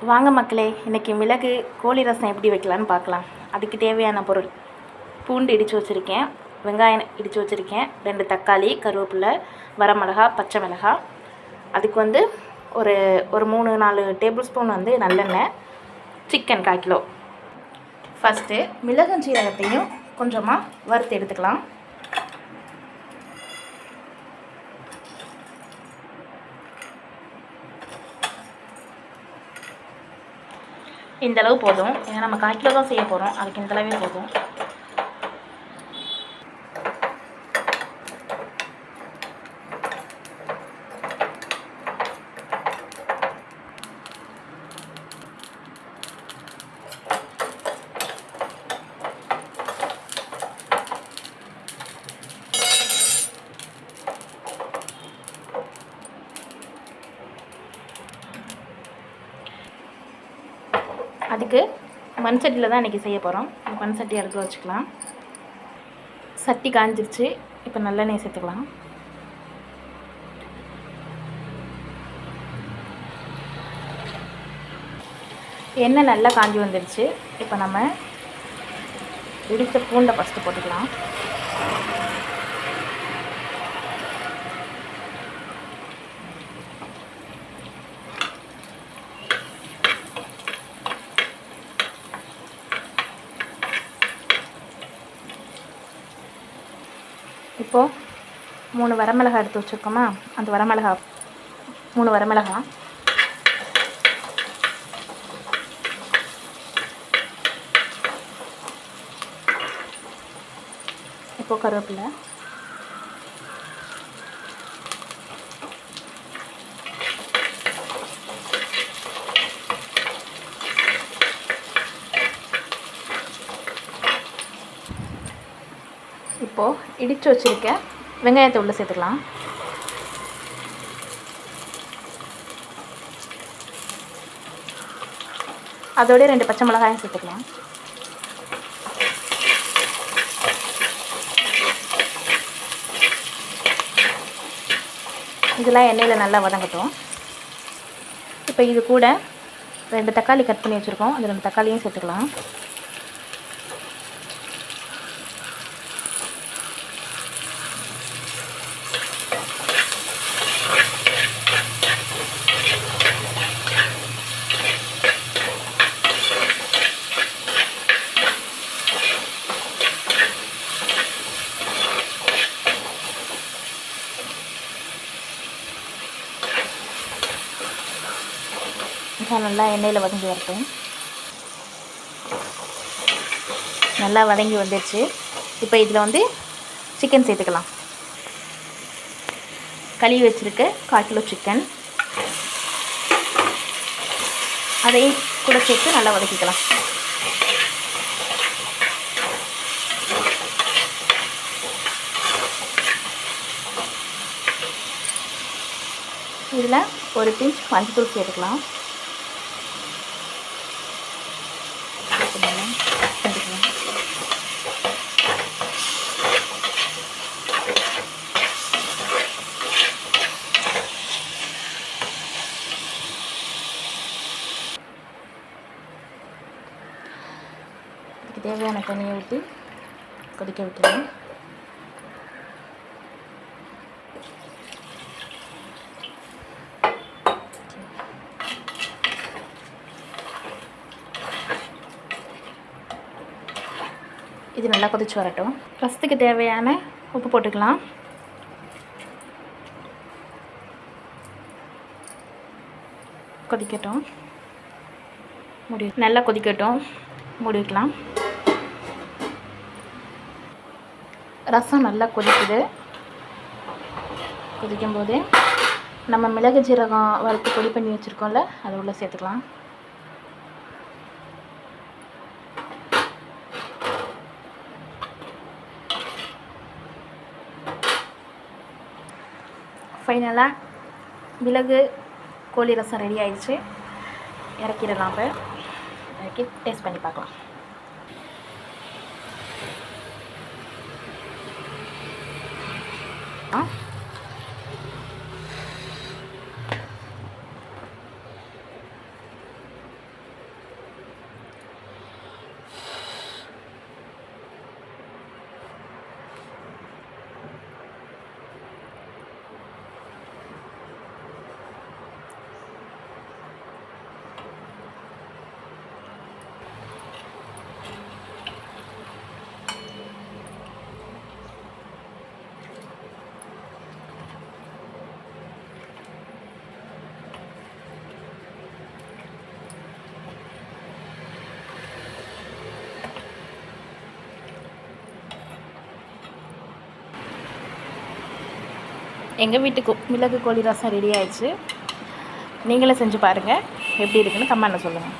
வாங்க மக்களே, இன்றைக்கி மிளகு கோழி ரசம் எப்படி வைக்கலான்னு பார்க்கலாம். அதுக்கு தேவையான பொருள்: பூண்டு இடித்து வச்சுருக்கேன், வெங்காயம் இடித்து வச்சுருக்கேன், 2 தக்காளி, கருவேப்பிலை, வரமிளகா, பச்சை மிளகாய். அதுக்கு ஒரு ஒரு 3-4 டேபிள் ஸ்பூன் நல்லெண்ணெய், சிக்கன் 1/4 கிலோ. ஃபஸ்ட்டு மிளகும் சீரகத்தையும் கொஞ்சமாக வறுத்து எடுத்துக்கலாம். இந்தளவு போதும், ஏன்னா நம்ம 1/4 கிலோ தான் செய்ய போகிறோம். அதுக்கு இந்தளவே போதும். அதுக்கு மண் சட்டியில் தான் இன்றைக்கி செய்ய போகிறோம். மண் சட்டி அடுப்பில் வச்சுக்கலாம். சட்டி காஞ்சிருச்சு. இப்போ நல்லெண்ணெய் சேர்த்துக்கலாம். எண்ணெய் நல்லா காஞ்சி வந்துடுச்சு. இப்போ நம்ம இடித்த பூண்டை ஃபஸ்ட்டு போட்டுக்கலாம். இப்போது 3 வரமிளகாய் எடுத்து வச்சுருக்கோமா, அந்த 3 வரமிளகாய், இப்போது கருவேப்பிலை, இப்போது இடித்து வச்சுருக்க வெங்காயத்தை உள்ளே சேர்த்துக்கலாம். அதோடய 2 பச்சை மிளகாயும் சேர்த்துக்கலாம். இதெல்லாம் எண்ணெயில் நல்லா வதங்கட்டும். இப்போ இது கூட 2 தக்காளி கட் பண்ணி வச்சுருக்கோம். அந்த 2 தக்காளியும் சேர்த்துக்கலாம். நல்லா எண்ணெயில் வதங்கி வரட்டும். நல்லா வதங்கி வந்துடுச்சு. இப்போ இதில் சிக்கன் சேர்த்துக்கலாம். கழுவி வச்சுருக்க 1/4 கிலோ சிக்கன், அதையும் கூட சேர்த்து நல்லா வதக்கிக்கலாம். இதில் ஒரு பிஞ்ச் மஞ்சள் சேர்த்துக்கலாம். இதுக்கு தேவையான தண்ணியை ஊற்றி கொதிக்க வைக்கலாம். இது நல்லா கொதிச்சு வரட்டும். ரசத்துக்கு தேவையான உப்பு போட்டுக்கலாம். கொதிக்கட்டும். நல்லா கொதிக்கட்டும். மூடி வைக்கலாம். ரசம் நல்லா கொதிக்குது. கொதிக்கும்போது நம்ம மிளகு ஜீரகம் வறுத்து பொடி பண்ணி வச்சுருக்கோம்ல, அதை உள்ளே சேர்த்துக்கலாம். ஃபைனலாக மிளகு கோழி ரசம் ரெடி ஆயிடுச்சு. இறக்கிடலாம். இப்போ இறக்கி டேஸ்ட் பண்ணி பார்க்கலாம். எங்கள் வீட்டுக்கு மிளகு கோழி ரசம் ரெடி ஆயிடுச்சு. நீங்களும் செஞ்சு பாருங்கள், எப்படி இருக்குன்னு கமெண்ட்டில் சொல்லுங்கள்.